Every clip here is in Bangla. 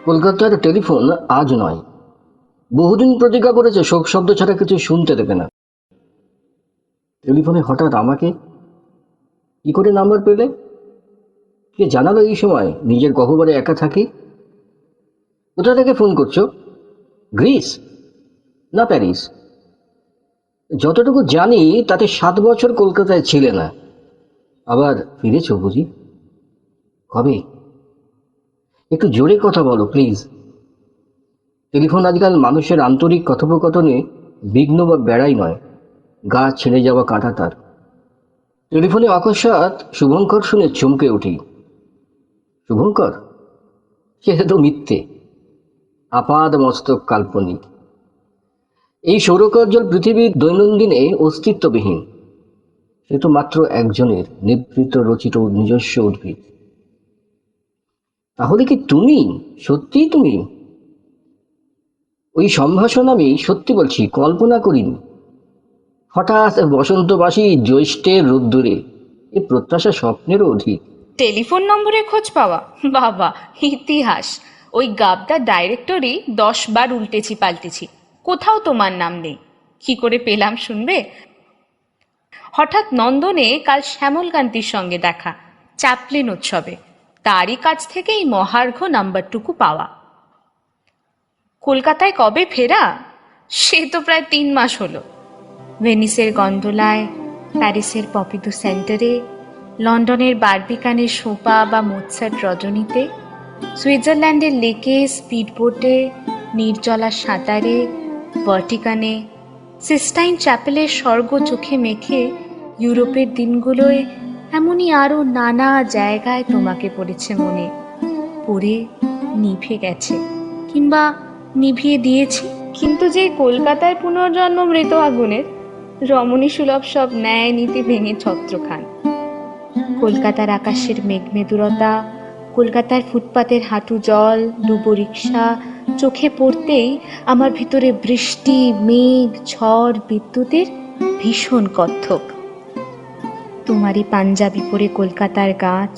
কলকাতার টেলিফোন আজ নয়, বহুদিন প্রতিজ্ঞা করেছে শোক শব্দ ছাড়া কিছু শুনতে দেবে না। টেলিফোনে হঠাৎ আমাকে কি করে নাম্বার পেলে? কে জানালো এই সময় নিজের গহ্বরে একা থাকি? কোথা থেকে ফোন করছো? গ্রিস না প্যারিস? যতটুকু জানি তাতে 7 বছর কলকাতায় ছিলে না, আবার ফিরেছো বুঝি? কবে? একটু জোরে কথা বলো প্লিজ। টেলিফোন আজকাল মানুষের আন্তরিক কথোপকথনে বিঘ্ন বা বেড়াই নয়, গা ছেড়ে যাওয়া কাঁটা তার। টেলিফোনে অকস্মাৎ শুভঙ্কর শুনে চমকে উঠি। শুভঙ্কর? সে তো মিথ্যে, আপাদ মস্তক কাল্পনিক। এই সৌরকজ্জ্বল পৃথিবীর দৈনন্দিনে অস্তিত্ববিহীন। সে তো মাত্র একজনের নিভৃত রচিত নিজস্ব উদ্ভিদ। তাহলে কি তুমি, সত্যিই তুমি? ওই সম্ভাষণ আমি সত্যি বলছি, কল্পনা করিনি। হঠাৎ বসন্তবাসী জ্যৈষ্ঠের রোদ্দুরে, এ প্রত্যাশা স্বপ্নেরও অধিক। টেলিফোন নম্বরে খোঁজ পাওয়া, বাবা ইতিহাস। ওই গাবদা ডাইরেক্টরি 10 বার উল্টেছি পাল্টেছি, কোথাও তোমার নাম নেই। কি করে পেলাম শুনবে? হঠাৎ নন্দনে কাল শ্যামলকান্তির সঙ্গে দেখা, চ্যাপলিন উৎসবে। তারই কাছ থেকে এই মহার্ঘ নাম্বারটুকু পাওয়া। কলকাতায় কবে ফেরা? সে তো প্রায় 3 মাস হলো। ভেনিসের গন্ডোলায়, প্যারিসের পপিদু সেন্টারে, লন্ডনের বারবিকানের সোপা বা মোৎসার্ট রজনীতে, সুইজারল্যান্ডের লেকে স্পিডবোটে, নির্জলা সাঁতারে, ভার্টিকানে, সিস্টাইন চ্যাপেলের স্বর্গ চোখে মেখে ইউরোপের দিনগুলোয় এমনই আরও নানা জায়গায় তোমাকে পড়েছে মনে, পড়ে নিভে গেছে, কিংবা নিভিয়ে দিয়েছি। কিন্তু যে কলকাতায় পুনর্জন্ম মৃত আগুনের, রমণী সুলভ সব ন্যায় নীতি ভেঙে ছত্রখান। কলকাতার আকাশের মেঘমেদুরতা, কলকাতার ফুটপাতের হাঁটু জল, ডুবো রিক্সা চোখে পড়তেই আমার ভিতরে বৃষ্টি, মেঘ, ঝড়, বিদ্যুতের ভীষণ কত্থক। তোমারই পাঞ্জাবি পরে কলকাতার গাছ,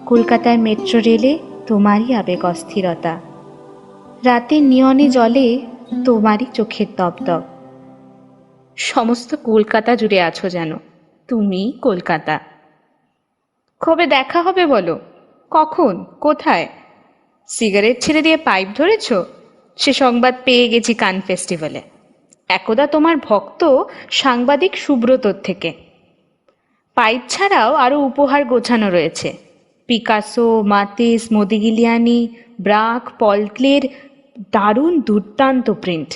কলকাতার মেট্রো রেলে তোমারই আবেগ অস্থিরতা, রাতের নিয়নে জলে তোমারই চোখের দপদপ। সমস্ত কলকাতা জুড়ে আছো যেন, তুমি কলকাতা। কবে দেখা হবে বলো? কখন, কোথায়? সিগারেট ছেড়ে দিয়ে পাইপ ধরেছ? সে সংবাদ পেয়ে গেছি কান ফেস্টিভ্যালে, একদা তোমার ভক্ত সাংবাদিক সুব্রতর থেকে। পাইপ ছাড়াও আরও উপহার গোছানো রয়েছে। পিকাসো, মাতিস, মোদিগিলিয়ানি, ব্রাক, পলক্লের দারুণ দুর্দান্ত প্রিন্ট।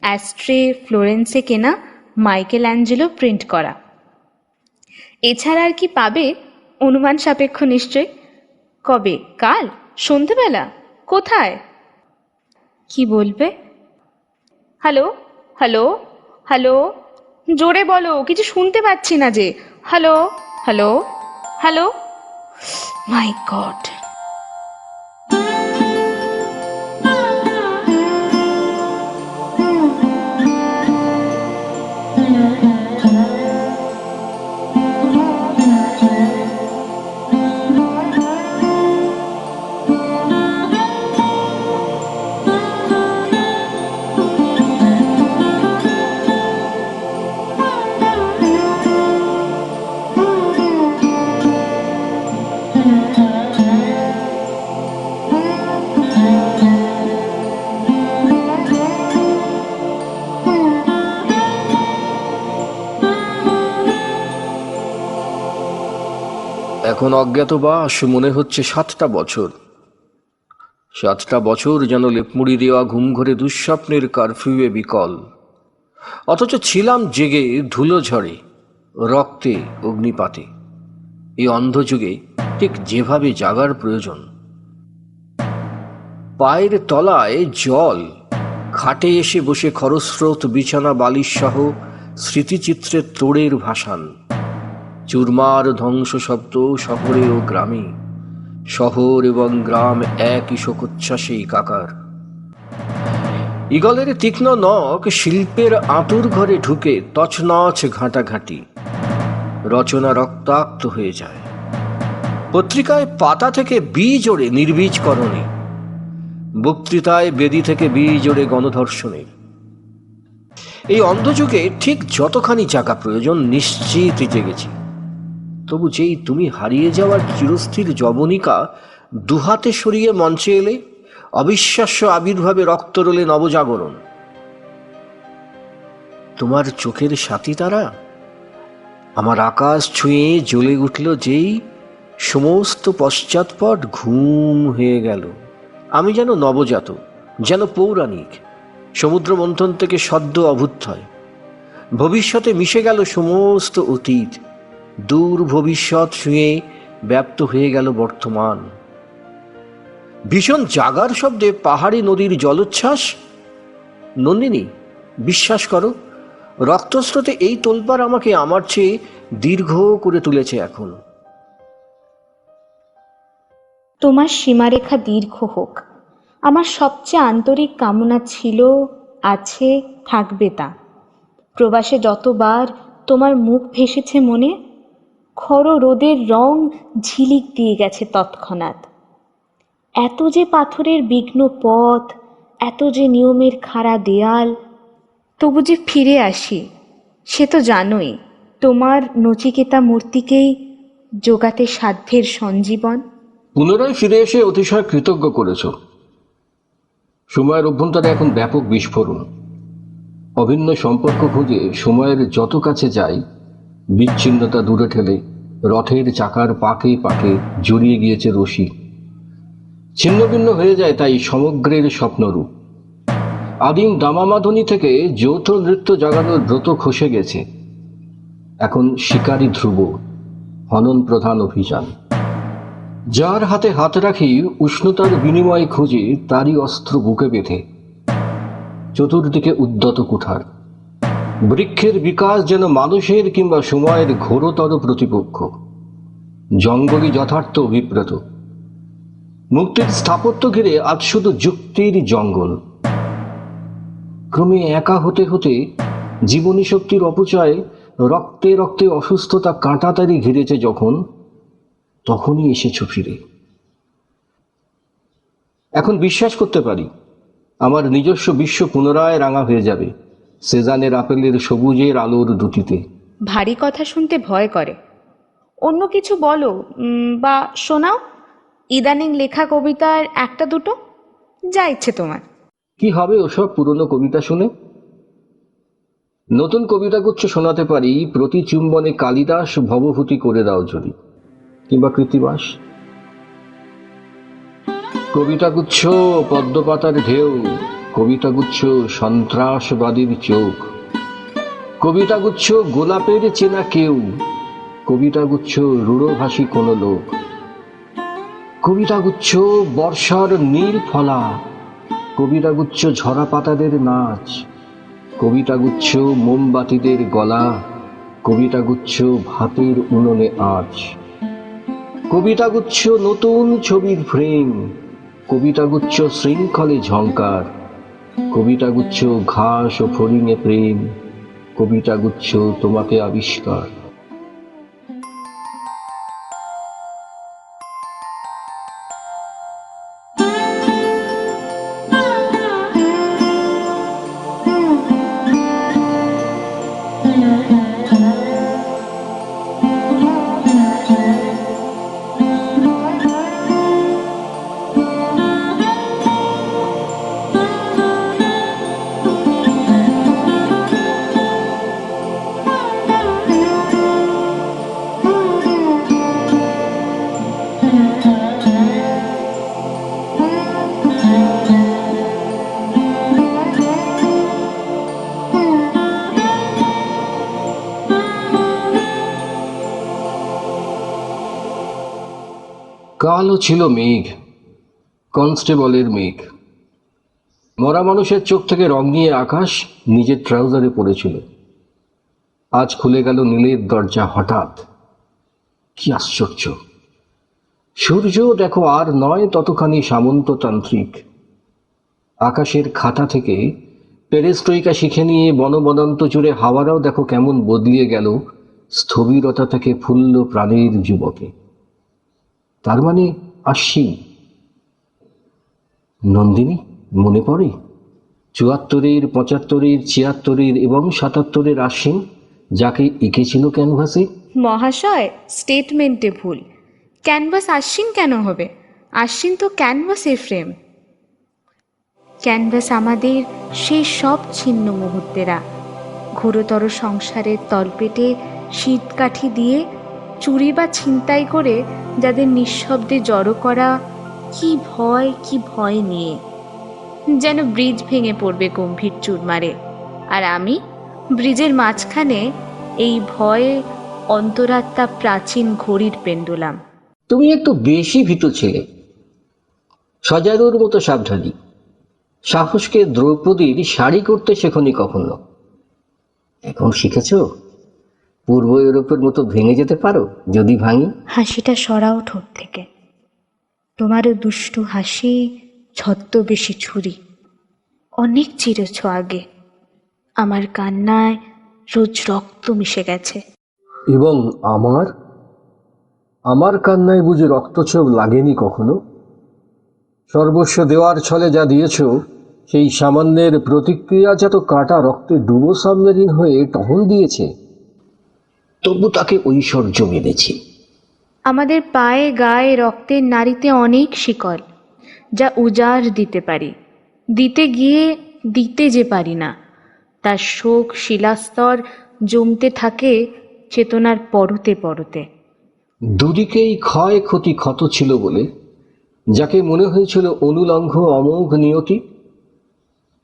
অ্যাস্ট্রে, ফ্লোরেন্সে কেনা, মাইকেল অ্যাঞ্জেলো প্রিন্ট করা। এছাড়া আর কি পাবে? অনুমান সাপেক্ষ নিশ্চয়। কবে? কাল সন্ধেবেলা? কোথায়? কি বলবে? হ্যালো হ্যালো হ্যালো, জোরে বলো, কিছু শুনতে পাচ্ছি না যে। হ্যালো হ্যালো হ্যালো, মাই গড। এখন অজ্ঞাতবাস মনে হচ্ছে 7টা বছর। 7টা বছর যেন লেপমুড়ি দেওয়া ঘুম ঘরে দুঃস্বপ্নের কারফিউয়ে বিকল। অথচ ছিলাম জেগে ধুলো ঝড়ে, রক্তে, অগ্নিপাতে। এই অন্ধযুগে ঠিক যেভাবে জাগার প্রয়োজন। পায়ের তলায় জল, খাটে এসে বসে খরস্রোত বিছানা বালিশ সহ স্মৃতিচিত্রের তোড়ের ভাসান। চুরমার ধ্বংস শব্দ শহরে ও গ্রামে, শহর এবং গ্রাম একই শোকোচ্ছ্বাসে একাকার। ঈগলের তীক্ষ্ণ নখ শিল্পের আঁতুর ঘরে ঢুকে তছনছ ঘাঁটাঘাঁটি, রচনা রক্তাক্ত হয়ে যায়। পত্রিকায় পাতা থেকে বীজ ওড়ে নির্বীজকরণে, বক্তৃতায় বেদি থেকে বীজোড়ে গণধর্ষণের। এই অন্ধযুগে ঠিক যতখানি জাগা প্রয়োজন নিশ্চিতই জেগেছি। তবু যেই তুমি হারিয়ে যাওয়ার চিরস্থির যবনিকা দুহাতে সরিয়ে মঞ্চে এলে, অবিশ্বাস্য আবির্ভাবে রক্তরোলে নবজাগরণ। তোমার চোখের সাথী তারা আমার আকাশ ছুঁয়ে জ্বলে উঠল যেই, সমস্ত পশ্চাৎপট ঘুম হয়ে গেল। আমি যেন নবজাত, যেন পৌরাণিক, সমুদ্র মন্থন থেকে সদ্য অভ্যুত্থয়। ভবিষ্যতে মিশে গেল সমস্ত অতীত, দূর ভবিষ্যৎ ছুঁয়ে ব্যাপ্ত হয়ে গেল বর্তমান। ভীষণ জাগার শব্দে পাহাড়ি নদীর জলোচ্ছ্বাস। নন্দিনী, বিশ্বাস করো, রক্তস্রোতে এই তোলপাড় আমাকে আমার চেয়ে দীর্ঘ করে তুলেছে এখন। তোমার সীমারেখা দীর্ঘ হোক, আমার সবচেয়ে আন্তরিক কামনা ছিল, আছে, থাকবে তা। প্রবাসে যতবার তোমার মুখ ভেসেছে মনে, খড় রোদের রং ঝিলিক দিয়ে গেছে তৎক্ষণাৎ। এত যে পাথরের বিঘ্ন পথ, এত যে নিয়মের খাড়া দেয়াল, তবু যে ফিরে আসি, সে তো জানোই। তোমার নচিকেতা মূর্তিকেই জোগাতে সাধ্যের সঞ্জীবন। পুনরায় ফিরে এসে অতিশয় কৃতজ্ঞ করেছ। সময়ের অভ্যন্তরে এখন ব্যাপক বিস্ফোরণ। অভিন্ন সম্পর্ক খুঁজে সময়ের যত কাছে যাই, বিচ্ছিন্নতা দূরে ঠেলে রথের চাকার পাকে পাকে জড়িয়ে গিয়েছে রশি। ছিন্নভিন্ন হয়ে যায় তাই সমগ্রের স্বপ্নরূপ। আদিম দামামাধনি থেকে যৌথ নৃত্য জাগানোর ব্রত খসে গেছে। এখন শিকারী ধ্রুব, হনন প্রধান অভিযান। যার হাতে হাত রাখি উষ্ণতার বিনিময় খুঁজে তারই অস্ত্র বুকে বেঁধে। চতুর্দিকে উদ্যত কুঠার। বৃক্ষের বিকাশ যেন মানুষের কিংবা সময়ের ঘোরতর প্রতিপক্ষ। জঙ্গলই যথার্থ অভিপ্রেত। মুক্তির স্থাপত্য ঘিরে আজ শুধু যুক্তির জঙ্গল। ক্রমে একা হতে হতে জীবনী শক্তির অপচয়, রক্তে রক্তে অসুস্থতা কাঁটাতারি ঘিরেছে যখন, তখনই এসেছ ফিরে। এখন বিশ্বাস করতে পারি, আমার নিজস্ব বিশ্ব পুনরায় রাঙা হয়ে যাবে সেজানের আপেলের সবুজের আলোর দুটিতে। ভারী কথা শুনতে ভয় করে, অন্য কিছু বলো, বা শোনাও। ইদানিং লেখা কবিতার একটা দুটো, যা ইচ্ছে তোমার। কি হবে ওসব পুরনো কবিতা শুনে? নতুন কবিতাগুচ্ছ শোনাতে পারি, প্রতি চুম্বনে কালিদাস ভবভূতি করে দাও যদি, কিংবা কৃত্তিবাস। কবিতাগুচ্ছ পদ্মপাতার ঢেউ, কবিতাগুচ্ছ সন্ত্রাসবাদীর চোখ, কবিতাগুচ্ছ গোলাপের চেনা কেউ, কবিতাগুচ্ছ রূঢ়ভাষী কোন লোক, কবিতাগুচ্ছ বর্ষার নীল ফলা, কবিতাগুচ্ছ ঝরা পাতাদের নাচ, কবিতাগুচ্ছ মোমবাতিদের গলা, কবিতাগুচ্ছ ভাতের উনুনে আঁচ, কবিতাগুচ্ছ নতুন ছবির ফ্রেম, কবিতাগুচ্ছ শৃঙ্খলে ঝংকার, কবিতাগুচ্ছ ঘাস ও ফড়িংয়ে প্রেম, কবিতাগুচ্ছ তোমাকে আবিষ্কার। কালও ছিল মেঘ, কনস্টেবলের মেঘ। মরা মানুষের চোখ থেকে রং নিয়ে আকাশ নিজের ট্রাউজারে পড়েছিল। আজ খুলে গেল নীলের দরজা হঠাৎ। কি আশ্চর্য! সূর্য দেখো আর নয় ততখানি সামন্ততান্ত্রিক। আকাশের খাতা থেকে পেরেস্ট্রইকা শিখে নিয়ে বনবদন্ত জুড়ে হাওয়ারাও দেখো কেমন বদলিয়ে গেল স্থবিরতা থেকে ফুল্ল প্রাণের যুবকে। তার মানে আসছি। নন্দিনী, মনে পড়ে ৭৪-এর, ৭৫-এর, ৭৬-এর এবং ৭৭-এর আশ্বিন যাকে এঁকেছিল ক্যানভাসে? মহাশয়, স্টেটমেন্টে ভুল। ক্যানভাস আশ্বিন কেন হবে? আশ্বিন তো ক্যানভাসের ফ্রেম। ক্যানভাস আমাদের সেই সব ছিন্ন মুহূর্তেরা, ঘোরতর সংসারের তলপেটে শীতকাঠি দিয়ে চুরি বা ছিনতাই করে যাদের নিঃশব্দে জড়ো করা, কি ভয় নিয়ে, যেন ব্রিজ ভেঙে পড়বে গম্ভীর চুরমারে। আর আমি ব্রিজের মাঝখানে, এই ভয়ে অন্তরাত্মা প্রাচীন ঘড়ির পেন্ডুলাম। তুমি একটু বেশি ভীত ছিলে, সজারুর মতো সাবধানী। সাহসকে দ্রৌপদীর শাড়ি করতে শেখনি কখনো। এখন শিখেছ পূর্ব ইউরোপের মতো ভেঙে যেতে পারো যদি ভাঙি। হাসিটা সরাও ঠোঁট থেকে। তোমারও দুষ্টু হাসি, ছদ্মবেশী ছুরি। অনেক চিরেছ আগে। আমার কান্নায় রোজ রক্ত মিশে গেছে। এবং আমার কান্নায় বুঝি রক্তছোপ লাগেনি কখনো? সর্বস্ব দেওয়ার ছলে যা দিয়েছ, সেই সামান্যের প্রতিক্রিয়া যত কাটা রক্তে ডুবো সাবমেরিন হয়ে টহল দিয়েছে। তবু তাকে ঐশ্বর্য মেনেছি। আমাদের পায়ে গায়ে রক্তের নাড়িতে অনেক শিকল, যা উজাড় দিতে পারি, দিতে গিয়ে দিতে যে পারি না। তার শোক শিলাস্তর জমতে থাকে চেতনার পরতে পরতে। দুদিকেই ক্ষয়ক্ষতি ক্ষত ছিল বলে যাকে মনে হয়েছিল অনুলঙ্ঘ অমোঘ নিয়তি,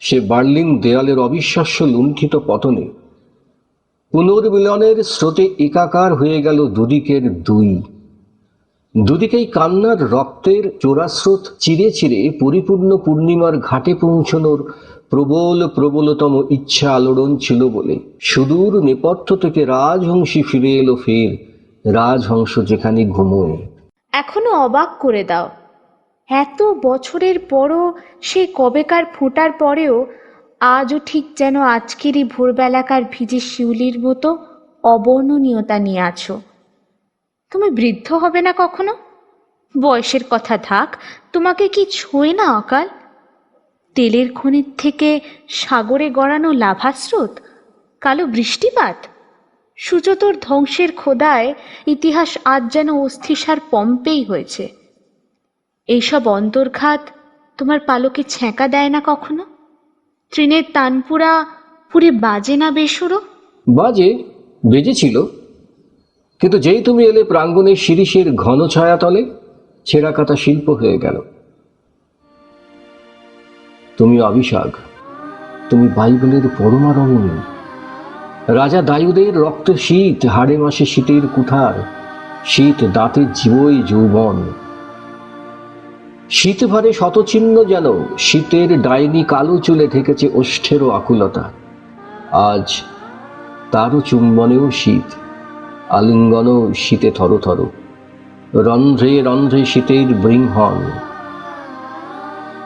সে বার্লিন দেয়ালের অবিশ্বাস্য লুণ্ঠিত পতনে পুনর্মিলনের স্রোতে একাকার হয়ে গেল দুদিকের দুদিকেই কান্নার রক্তের চোরাস্রোত চিরে চিরে পরিপূর্ণ পূর্ণিমার ঘাটে পৌঁছনোর প্রবলতম ইচ্ছা আলোড়ন ছিল বলে সুদূর নেপথ্য থেকে রাজহংসী ফিরে এলো ফের, রাজহংস যেখানে ঘুমোয়। এখনো অবাক করে দাও, এত বছরের পরও, সে কবেকার ফোঁটার পরেও আজও ঠিক যেন আজকেরই ভোরবেলাকার ভিজে শিউলির মতো অবর্ণনীয়তা নিয়ে আছো। তুমি বৃদ্ধ হবে না কখনো? বয়সের কথা থাক, তোমাকে কি ছোঁয় না অকাল? তেলের খনির থেকে সাগরে গড়ানো লাভাস্রোত, কালো বৃষ্টিপাত, সুচতুর ধ্বংসের খোদায় ইতিহাস আজ যেন অস্থিসার পম্পেই হয়েছে। এইসব অন্তর্ঘাত তোমার পালকে ছ্যাঁকা দেয় না কখনো? ট্রেনের তানপুরা পুরে বাজে না বেসুরো? বেজেছিল, কিন্তু যেই তুমি এলে প্রাঙ্গণের শিরিষের ঘন ছায়াতলে ছেঁড়া কাটা শিল্প হয়ে গেল। তুমি অভিশাগ, তুমি বাইবেলের পরমা রমণী। রাজা দায়ুদের রক্ত শীত, হাড়ে মাসে শীতের কুঠার, শীত দাঁতের জীবই যৌবন। শীত ভারে শতচিহ্ন যেন শীতের ডাইনি কালো চুলে ঢেকেছে ওষ্ঠেরও আকুলতা। আজ তারও চুম্বনেও শীত, আলিঙ্গনও শীতে থরথর, রন্ধ্রে রন্ধ্রে শীতের বৃংহন।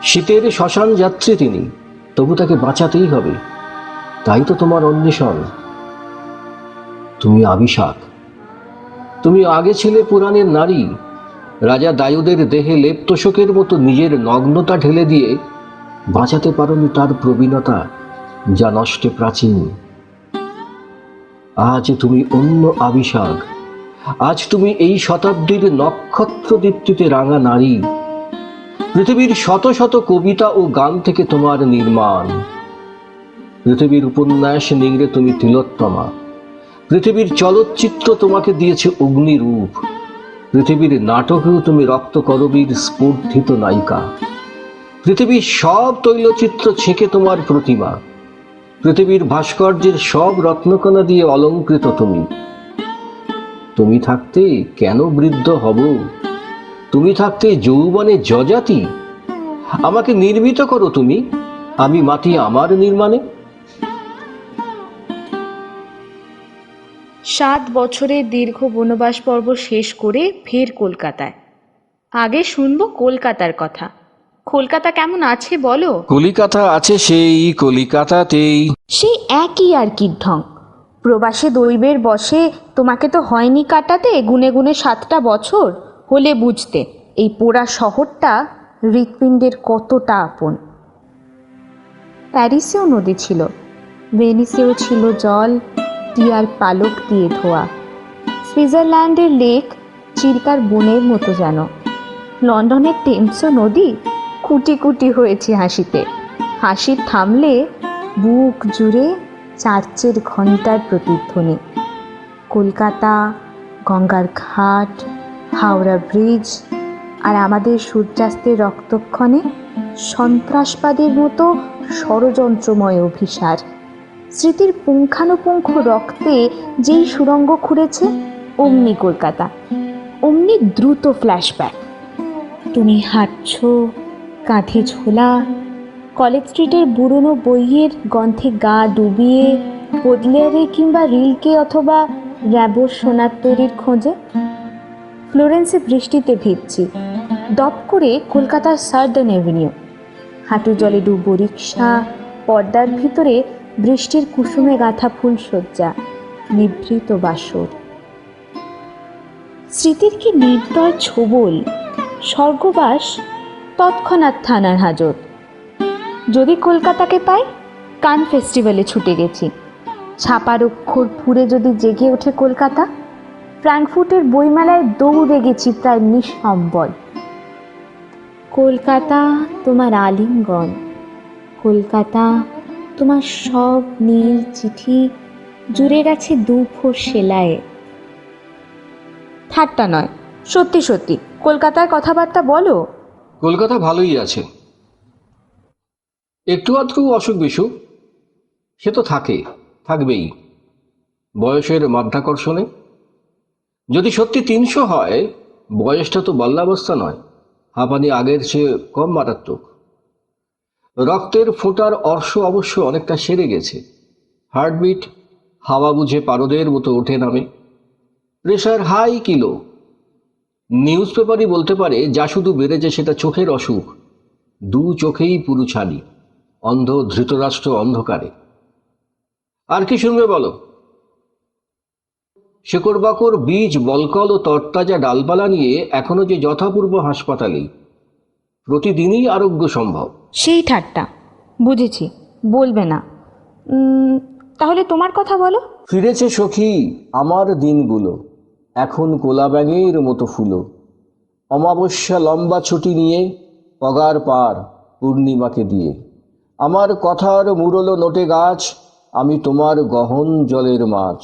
শীতের শ্মশান যাত্রী তিনি, তবু তাকে বাঁচাতেই হবে। তাই তো তোমার অন্বেষণ। তুমি আবিশাক, তুমি আগে ছিলে পুরাণের নারী। রাজা দায়ুদের দেহে লেপ্তশোকের মতো নিজের নগ্নতা ঢেলে দিয়ে বাঁচাতে পারোনি তার প্রবীণতা, যা নষ্টে প্রাচীন। আজ তুমি অন্য আবিশাগ, আজ তুমি এই শতাব্দীর নক্ষত্র দীপ্তিতে রাঙা নারী। পৃথিবীর শত শত কবিতা ও গান থেকে তোমার নির্মাণ। পৃথিবীর উপন্যাস নিংড়ে তুমি তিলোত্তমা। পৃথিবীর চলচ্চিত্র তোমাকে দিয়েছে অগ্নিরূপ। পৃথিবীর নাটকেও তুমি রক্তকরবীর স্পর্ধিত নায়িকা। পৃথিবীর সব তৈলচিত্র ছেঁকে তোমার প্রতিমা। পৃথিবীর ভাস্কর্যের সব রত্নকণা দিয়ে অলঙ্কৃত তুমি। তুমি থাকতে কেন বৃদ্ধ হব? তুমি থাকতে যৌবনে যজাতি। আমাকে নির্মিত করো তুমি, আমি মাটি আমার নির্মাণে। 7 বছরের দীর্ঘ বনবাস পর্ব শেষ করে ফের কলকাতায়। আগে শুনবো কলকাতার কথা। কলকাতা কেমন আছে বলো? কলিকাতা আছে সেই কলিকাতাতেই। সেই একই আর কি ঢং। প্রবাসে দৈবের বসে তোমাকে তো হয়নি কাটাতে গুনে গুনে 7টা বছর। হলে বুঝতে এই পোড়া শহরটা হৃৎপিণ্ডের কতটা আপন। প্যারিসেও নদী ছিল, ভেনিসেও ছিল জল টিয়ার পালক দিয়ে ধোয়া। সুইজারল্যান্ডের লেক চিল্কার বনের মতো যেন। লন্ডনের টেমসও নদী কুটি কুটি হয়েছে হাসিতে। হাসি থামলে বুক জুড়ে চার্চের ঘণ্টার প্রতিধ্বনি। কলকাতা, গঙ্গার ঘাট, হাওড়া ব্রিজ আর আমাদের সূর্যাস্তের রক্তক্ষণে সন্ত্রাসবাদের মতো ষড়যন্ত্রময় অভিসার। স্মৃতির পুঙ্খানুপুঙ্খ রক্তে যেই সুড়ঙ্গ খুঁড়েছে, অমনি কলকাতা, অমনি দ্রুত ফ্ল্যাশব্যাক। তুমি হাঁটছ, কাঁধে ঝোলা, কলেজ স্ট্রিটের পুরনো বইয়ের গন্ধে গা ডুবিয়ে বদলেয়ারে কিংবা রিলকে অথবা র্যাবোর সোনার তৈরির খোঁজে। ফ্লোরেন্সে বৃষ্টিতে ভিজছি, দপ করে কলকাতার সার্ডন অ্যাভিনিউ, হাঁটু জলে ডুবো রিক্সা, পর্দার ভিতরে বৃষ্টির কুসুমে গাঁথা ফুলশয্যা, নিভৃত বাসর। স্মৃতির কি নির্দয় ছোবল, স্বর্গবাস তৎক্ষণাৎ থানার হাজত। যদি কলকাতাকে পাই, কান ফেস্টিভ্যালে ছুটে গেছি। ছাপার অক্ষর ফুঁড়ে যদি জেগে ওঠে কলকাতা, ফ্র্যাঙ্কফুর্টের বইমেলায় দৌড়ে গেছি প্রায় নিঃসম্বল। কলকাতা তোমার আলিঙ্গন, কলকাতা তোমার সব নীল চিঠি জুড়ে গেছে দুফোর সেলায়ে। ঠাট্টা নয়, সত্যি সত্যি কলকাতার কথাবার্তা বলো। কলকাতা ভালোই আছে, একটু আধটু অসুখ বিসুখ সে তো থাকবেই বয়সের মাধ্যাকর্ষণে। যদি সত্যি 300 হয়, বয়সটা তো বাল্যাবস্থা নয়, হাঁপানি আগের চেয়ে কম মারাত্মক। রক্তের ফোঁটার অর্শ অবশ্য অনেকটা সেরে গেছে। হার্টবিট হাওয়া বুঝে পারদের মতো ওঠে নামে। Pressure high kilo. নিউজ পেপারই বলতে পারে যা শুধু বেড়েছে সেটা চোখের অসুখ। 2 চোখেই পুরু ছানি, অন্ধ ধৃতরাষ্ট্র অন্ধকারে। আর কি শুনবে বলো? শেকড় বাকড় বীজ বলকল ও তরতাজা ডালপালা নিয়ে এখনো যে যথাপূর্ব হাসপাতালেই, প্রতিদিনই আরোগ্য সম্ভব। সেই ঠাট্টা, বুঝেছি, বলবে না। তাহলে তোমার কথা বলো। ফিরেছে সখী আমার দিনগুলো, এখন কোলা ব্যাঙের মতো ফুলো। অমাবস্যা লম্বা ছুটি নিয়ে পগার পার পূর্ণিমাকে দিয়ে। আমার কথার মুরলো নোটে গাছ, আমি তোমার গহন জলের মাছ।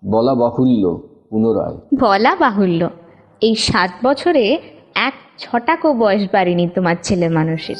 বলা বাহুল্য পুনরায়। বলা বাহুল্য, এই 7 বছরে 1 ছটাকও বয়স বাড়েনি তোমার ছেলে মানুষের।